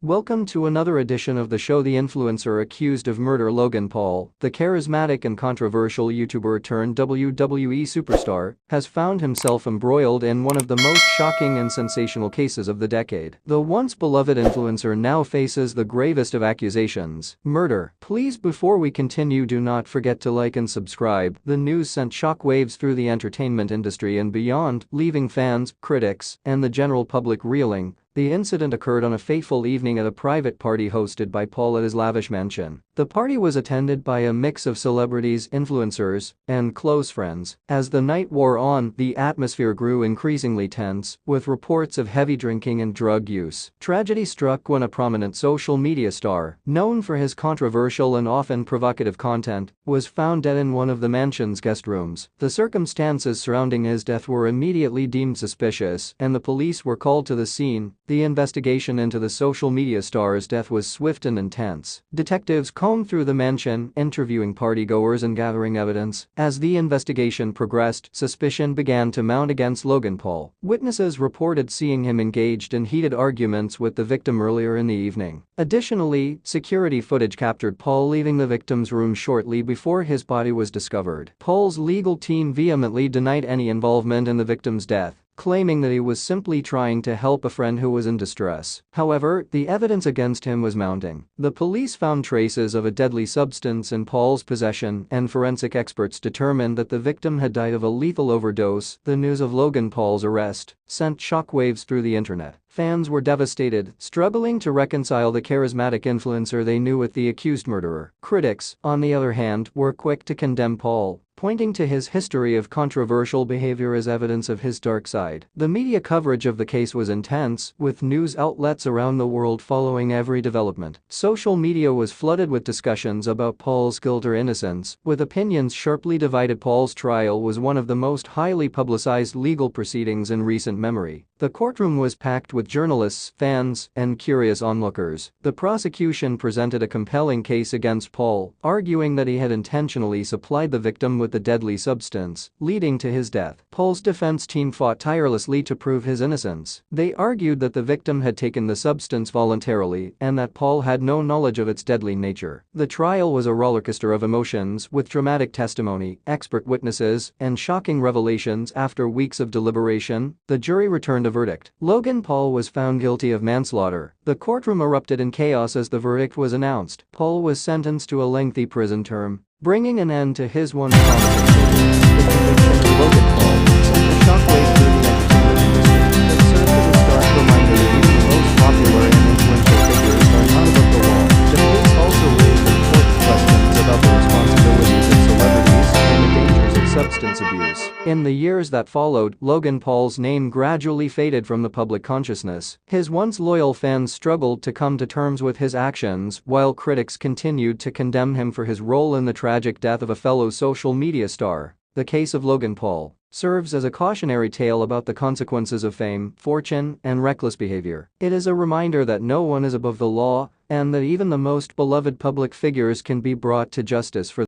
Welcome to another edition of the show. The influencer accused of murder Logan Paul, the charismatic and controversial YouTuber turned WWE superstar, has found himself embroiled in one of the most shocking and sensational cases of the decade. The once beloved influencer now faces the gravest of accusations: murder. Please, before we continue, do not forget to like and subscribe. The news sent shockwaves through the entertainment industry and beyond, leaving fans, critics, and the general public reeling. The incident occurred on a fateful evening at a private party hosted by Paul at his lavish mansion. The party was attended by a mix of celebrities, influencers, and close friends. As the night wore on, the atmosphere grew increasingly tense, with reports of heavy drinking and drug use. Tragedy struck when a prominent social media star, known for his controversial and often provocative content, was found dead in one of the mansion's guest rooms. The circumstances surrounding his death were immediately deemed suspicious, and the police were called to the scene. The investigation into the social media star's death was swift and intense. Detectives combed through the mansion, interviewing partygoers and gathering evidence. As the investigation progressed, suspicion began to mount against Logan Paul. Witnesses reported seeing him engaged in heated arguments with the victim earlier in the evening. Additionally, security footage captured Paul leaving the victim's room shortly before his body was discovered. Paul's legal team vehemently denied any involvement in the victim's death, claiming that he was simply trying to help a friend who was in distress. However, the evidence against him was mounting. The police found traces of a deadly substance in Paul's possession, and forensic experts determined that the victim had died of a lethal overdose. The news of Logan Paul's arrest sent shockwaves through the internet. Fans were devastated, struggling to reconcile the charismatic influencer they knew with the accused murderer. Critics, on the other hand, were quick to condemn Paul, pointing to his history of controversial behavior as evidence of his dark side. The media coverage of the case was intense, with news outlets around the world following every development. Social media was flooded with discussions about Paul's guilt or innocence, with opinions sharply divided. Paul's trial was one of the most highly publicized legal proceedings in recent memory. The courtroom was packed with journalists, fans, and curious onlookers. The prosecution presented a compelling case against Paul, arguing that he had intentionally supplied the victim with the deadly substance, leading to his death. Paul's defense team fought tirelessly to prove his innocence. They argued that the victim had taken the substance voluntarily and that Paul had no knowledge of its deadly nature. The trial was a rollercoaster of emotions, with dramatic testimony, expert witnesses, and shocking revelations. After weeks of deliberation, the jury returned a verdict. Logan Paul was found guilty of manslaughter. The courtroom erupted in chaos as the verdict was announced. Paul was sentenced to a lengthy prison term, bringing an end to his once promising career. The conviction of Logan Paul sent a shockwave through the entertainment industry that served as a stark reminder that even the most popular and influential figures are not above the law. The case also raised important questions about the responsibilities of celebrities and the dangers of substance abuse. In the years that followed, Logan Paul's name gradually faded from the public consciousness. His once loyal fans struggled to come to terms with his actions, while critics continued to condemn him for his role in the tragic death of a fellow social media star. The case of Logan Paul serves as a cautionary tale about the consequences of fame, fortune, and reckless behavior. It is a reminder that no one is above the law, and that even the most beloved public figures can be brought to justice for